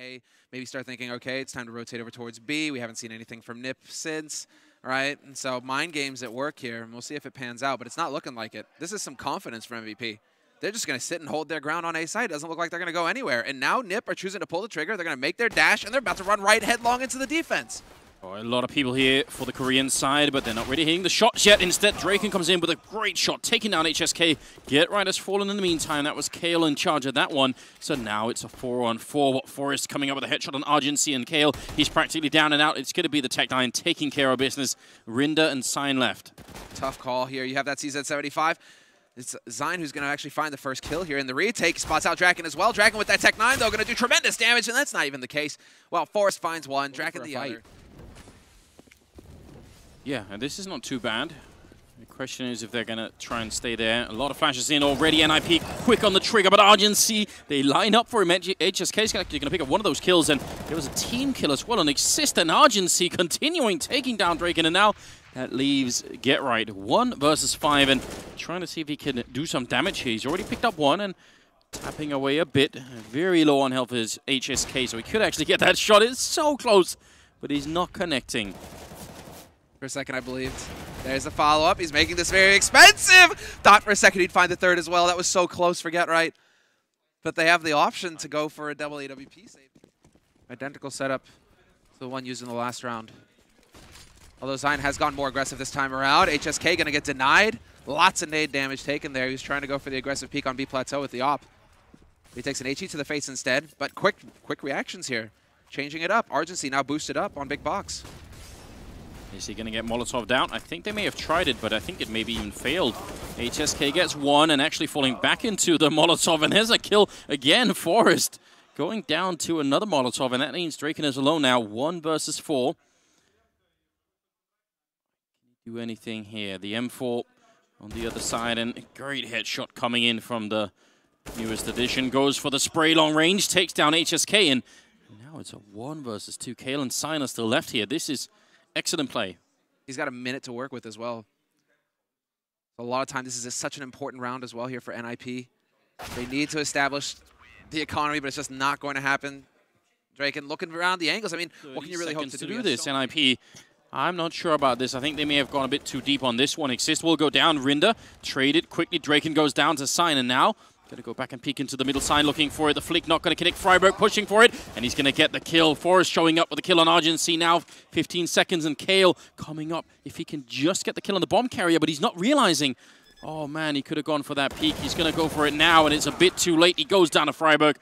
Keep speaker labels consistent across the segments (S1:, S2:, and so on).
S1: HLTV, maybe start thinking, okay, it's time to rotate over towards B. We haven't seen anything from NiP since, right? And so mind games at work here, and we'll see if it pans out, but it's not looking like it. This is some confidence from MVP. They're just going to sit and hold their ground on A side. Doesn't look like they're going to go anywhere. And now NiP are choosing to pull the trigger. They're going to make their dash, and they're about to run right headlong into the defense.
S2: Oh, a lot of people here for the Korean side, but they're not really hitting the shots yet. Instead, Draken comes in with a great shot, taking down HSK. Get Right has fallen in the meantime. That was Kale in charge of that one. So now it's a 4-on-4. Forrest coming up with a headshot on Argency and Kale. He's practically down and out. It's going to be the Tech9 taking care of business. Rinda and Sign left.
S1: Tough call here. You have that CZ75. It's Zine who's going to actually find the first kill here in the retake. Spots out Draken as well. Draken with that Tech9, though, going to do tremendous damage, and that's not even the case. Well, Forrest finds one, Draken the other.
S2: Yeah, and this is not too bad. The question is if they're going to try and stay there. A lot of flashes in already. NiP quick on the trigger, but Argency, they line up for him. HSK is actually going to pick up one of those kills, and there was a team kill as well. An Exist and Argency continuing taking down Draken, and now that leaves Get Right 1 versus 5, and trying to see if he can do some damage here. He's already picked up one and tapping away a bit. Very low on health is HSK, so he could actually get that shot. It's so close, but he's not connecting.
S1: For a second, I believed. There's a follow-up. He's making this very expensive. Thought for a second he'd find the third as well. That was so close for Get Right. But they have the option to go for a double AWP save. Identical setup to the one used in the last round. Although Zine has gone more aggressive this time around. HSK going to get denied. Lots of nade damage taken there. He was trying to go for the aggressive peek on B plateau with the op. He takes an HE to the face instead. But quick reactions here. Changing it up. Argency now boosted up on big box.
S2: Is he going to get Molotov down? I think they may have tried it, but I think it maybe even failed. HSK gets one and actually falling back into the Molotov, and there's a kill again. Forrest going down to another Molotov, and that means Draken is alone now, 1 versus 4. Do anything here. The M4 on the other side, and a great headshot coming in from the newest edition. Goes for the spray long range, takes down HSK, and now it's a 1 versus 2. Kale and Sign are still left here. This is excellent play.
S1: He's got a minute to work with as well. A lot of time. This is such an important round as well here for NiP. They need to establish the economy, but it's just not going to happen. Draken looking around the angles. I mean, what can you really hope to
S2: do this, NiP? I'm not sure about this. I think they may have gone a bit too deep on this one. Exist will go down. Rinda traded quickly. Draken goes down to Sign, and now going to go back and peek into the middle. Sign looking for it. The flick not going to connect. Freiburg pushing for it, and he's going to get the kill. Forrest showing up with the kill on Argency now. 15 seconds, and Kale coming up. If he can just get the kill on the bomb carrier, but he's not realizing. Oh, man, he could have gone for that peek. He's going to go for it now, and it's a bit too late. He goes down to Freiburg.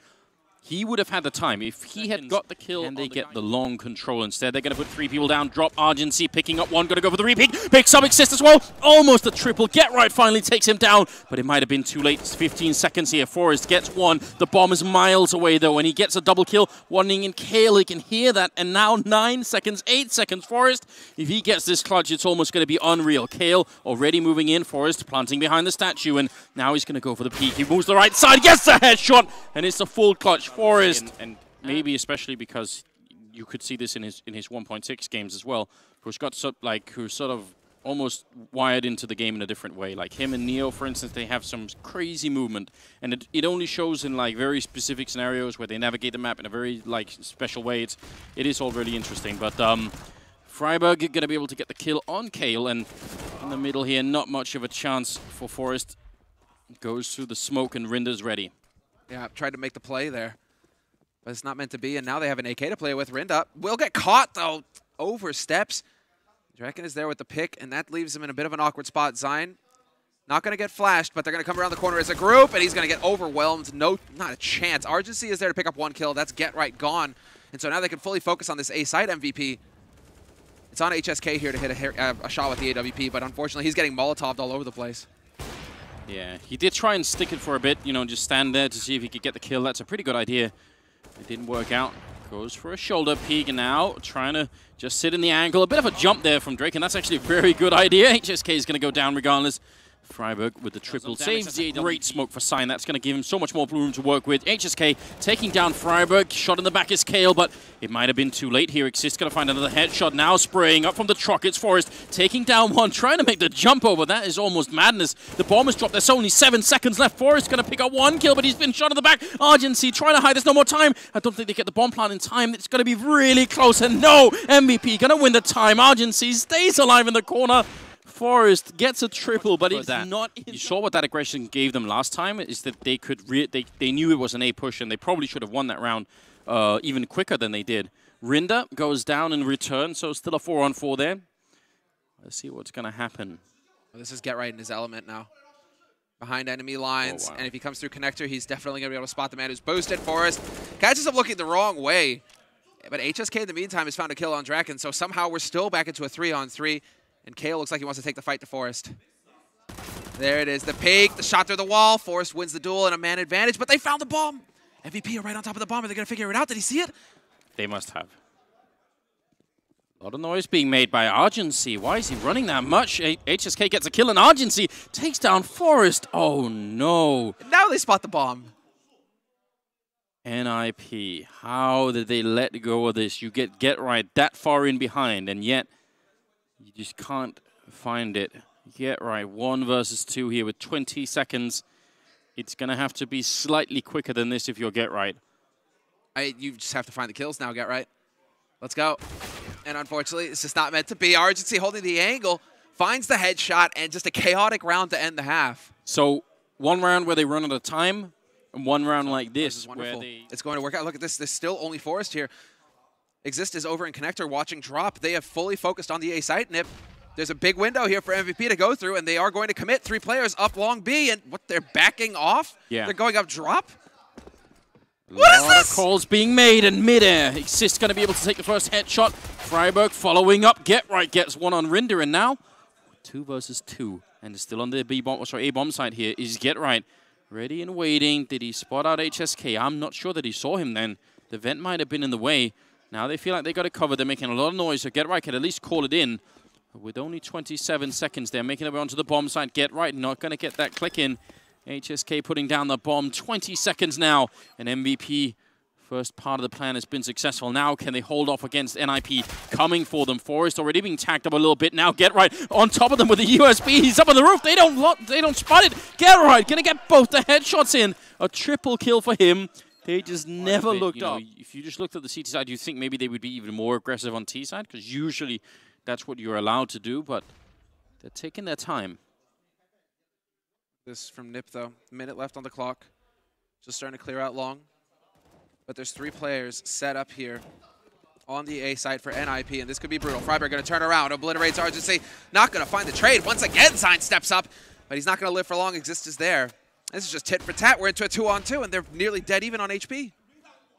S2: He would have had the time if he had got the kill, and they get the long control instead. They're going to put 3 people down, drop Argency, picking up one, going to go for the repeat, picks up Exist as well, almost a triple. Get Right finally takes him down, but it might have been too late. It's 15 seconds here. Forrest gets one. The bomb is miles away, though, and he gets a double kill. Wanting in Kale, he can hear that, and now 9 seconds, 8 seconds. Forrest, if he gets this clutch, it's almost going to be unreal. Kale already moving in. Forrest planting behind the statue, and now he's going to go for the peek. He moves to the right side, gets the headshot, and it's a full clutch. Forrest, and maybe especially because you could see this in his 1.6 games as well, who's sort of almost wired into the game in a different way. Like him and Neo, for instance, they have some crazy movement, and it only shows in like very specific scenarios where they navigate the map in a very like special way. It is all really interesting. But Freiburg going to be able to get the kill on Kale, and in the middle here, not much of a chance for Forrest. Goes through the smoke, and Rinda's ready.
S1: Yeah, tried to make the play there, but it's not meant to be, and now they have an AK to play with. Rinda will get caught, though. Oversteps. Draken is there with the pick, and that leaves him in a bit of an awkward spot. Zine not going to get flashed, but they're going to come around the corner as a group, and he's going to get overwhelmed. No, not a chance. Argency is there to pick up one kill. That's Get Right gone, and so now they can fully focus on this A-side MVP. It's on HSK here to hit a shot with the AWP, but unfortunately he's getting Molotov'd all over the place.
S2: Yeah, he did try and stick it for a bit, you know, just stand there to see if he could get the kill. That's a pretty good idea. It didn't work out. Goes for a shoulder peek, and now trying to just sit in the angle. A bit of a jump there from Drake, and that's actually a very good idea. HSK is going to go down regardless. Freiburg with the triple saves. Great smoke for Sign. That's going to give him so much more room to work with. HSK taking down Freiburg. Shot in the back is Kale, but it might have been too late here. Exist going to find another headshot now. Spraying up from the truck. It's Forest taking down one. Trying to make the jump over. That is almost madness. The bomb is dropped. There's only 7 seconds left. Forest going to pick up 1 kill, but he's been shot in the back. Argency trying to hide. There's no more time. I don't think they get the bomb plant in time. It's going to be really close. And no, MVP going to win the time. Argency stays alive in the corner. Forest gets a triple, but it's not. You saw what that aggression gave them last time, is that they could they knew it was an A push, and they probably should have won that round even quicker than they did. Rinda goes down in return, so still a 4-on-4 there. Let's see what's going to happen.
S1: Well, this is Get Right in his element now. Behind enemy lines, and if he comes through connector, he's definitely going to be able to spot the man who's boosted. Forest catches him looking the wrong way, but HSK in the meantime has found a kill on Draken, so somehow we're still back into a 3-on-3. And Kale looks like he wants to take the fight to Forest. There it is, the peek, the shot through the wall. Forest wins the duel and a man advantage, but they found the bomb. MVP are right on top of the bomb. Are they going to figure it out? Did he see it?
S2: They must have. A lot of noise being made by Argency. Why is he running that much? HSK gets a kill and Argency takes down Forest. Oh no.
S1: And now they spot the bomb.
S2: NiP, how did they let go of this? You get right that far in behind, and yet you just can't find it. Get right, 1 versus 2 here with 20 seconds. It's going to have to be slightly quicker than this if you're Get Right.
S1: You just have to find the kills now, Get Right. Let's go. And unfortunately, it's just not meant to be. Argency holding the angle, finds the headshot, and just a chaotic round to end the half.
S2: So 1 round where they run out of time, and 1 round like this where
S1: it's going to work out. Look at this. There's still only Forest here. Exist is over in connector watching drop. They have fully focused on the A site. NiP, there's a big window here for MVP to go through, and they are going to commit 3 players up long B. And what, they're backing off?
S2: Yeah.
S1: They're going up drop? What is this?
S2: Calls being made in midair. Exist going to be able to take the first headshot. Freiburg following up. Get Right gets 1 on Rinder, and now 2 versus 2. And still on the A bomb side here is Get Right. Ready and waiting. Did he spot out HSK? I'm not sure that he saw him then. The vent might have been in the way. Now they feel like they got it covered. They're making a lot of noise, so Get Right can at least call it in. But with only 27 seconds, they're making their way onto the bomb site. Get Right not going to get that click in. HSK putting down the bomb. 20 seconds now. And MVP, first part of the plan has been successful. Now can they hold off against NiP coming for them? Forest already being tacked up a little bit. Now Get Right on top of them with the USB. He's up on the roof. They don't spot it. Get Right going to get both the headshots in. A triple kill for him. They just never looked up. If you just looked at the CT side, you think maybe they would be even more aggressive on T side, because usually that's what you're allowed to do, but they're taking their time.
S1: This from NiP, though. Minute left on the clock. Just starting to clear out long. But there's 3 players set up here on the A side for NiP, and this could be brutal. Freiburg going to turn around, obliterates Argency. Not going to find the trade. Once again, Sign steps up, but he's not going to live for long. Exist is there. This is just tit for tat. We're into a 2-on-2, and they're nearly dead even on HP.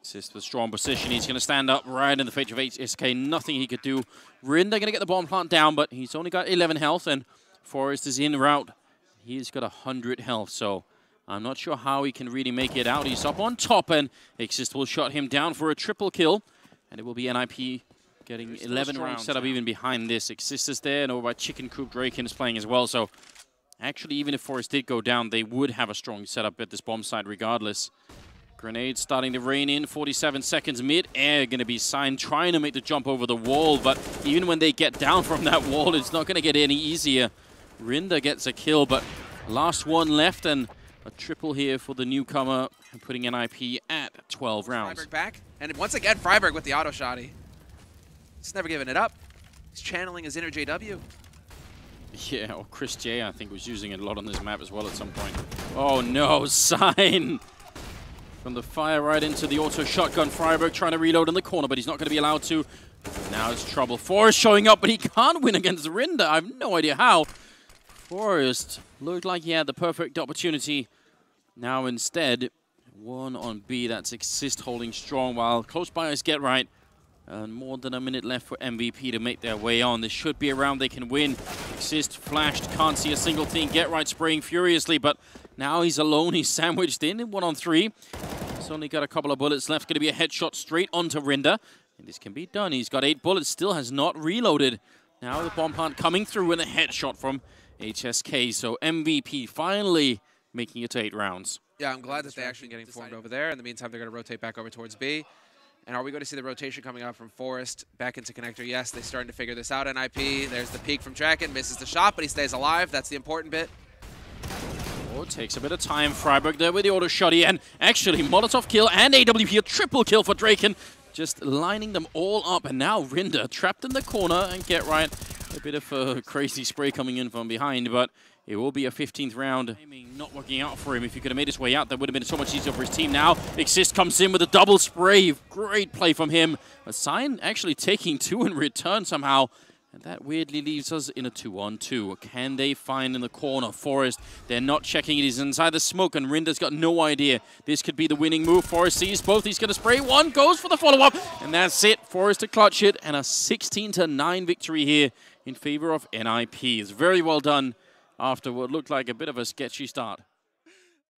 S2: Assist with strong position. He's going to stand up right in the face of HSK. Nothing he could do. Rinder going to get the bomb plant down, but he's only got 11 health, and Forest is in route. He's got 100 health, so I'm not sure how he can really make it out. He's up on top, and Exist will shut him down for a triple kill, and it will be NiP getting 11 rounds set up even behind this. Exist is there, and over by Chicken Coop, Draken is playing as well, so actually, even if Forest did go down, they would have a strong setup at this bomb side regardless. Grenades starting to rain in, 47 seconds mid-air, going to be Signed, trying to make the jump over the wall, but even when they get down from that wall, it's not going to get any easier. Rinder gets a kill, but last one left, and a triple here for the newcomer, putting NiP at 12 rounds.
S1: Freiburg back, and once again, Freiburg with the auto shotty. He's never giving it up. He's channeling his inner JW.
S2: Yeah, or Chris J, I think, was using it a lot on this map as well at some point. Oh no, Sign! From the fire right into the auto shotgun. Freiburg trying to reload in the corner, but he's not going to be allowed to. Now it's trouble. Forest showing up, but he can't win against Rinder. I have no idea how. Forest looked like he had the perfect opportunity. Now instead, 1 on B. That's Exist holding strong, while close by is Get Right. And more than a minute left for MVP to make their way on. This should be a round they can win. Exist flashed, can't see a single thing. Get Right spraying furiously, but now he's alone. He's sandwiched in 1 on 3. He's only got a couple of bullets left. Going to be a headshot straight onto Rinder. And this can be done. He's got 8 bullets, still has not reloaded. Now the bomb plant coming through and a headshot from HSK. So MVP finally making it to 8 rounds.
S1: Yeah, I'm glad that they actually getting formed over there. In the meantime, they're going to rotate back over towards B. And are we going to see the rotation coming up from Forest back into Connector? Yes, they're starting to figure this out. NiP, there's the peek from Draken, misses the shot, but he stays alive. That's the important bit.
S2: Oh, it takes a bit of time. Freiburg there with the auto shotty, and actually Molotov kill and AWP, a triple kill for Draken. Just lining them all up, and now Rinder trapped in the corner, and Get Right, a bit of a crazy spray coming in from behind, but it will be a 15th round. Not working out for him. If he could have made his way out, that would have been so much easier for his team. Now, Exist comes in with a double spray. Great play from him. A Sign actually taking 2 in return somehow. And that weirdly leaves us in a 2-on-2. Can they find in the corner? Forest, they're not checking it. He's inside the smoke, and Rinder's got no idea. This could be the winning move. Forest sees both. He's going to spray. One goes for the follow-up. And that's it. Forest to clutch it. And a 16-9 victory here in favor of NiP. It's very well done after what looked like a bit of a sketchy start.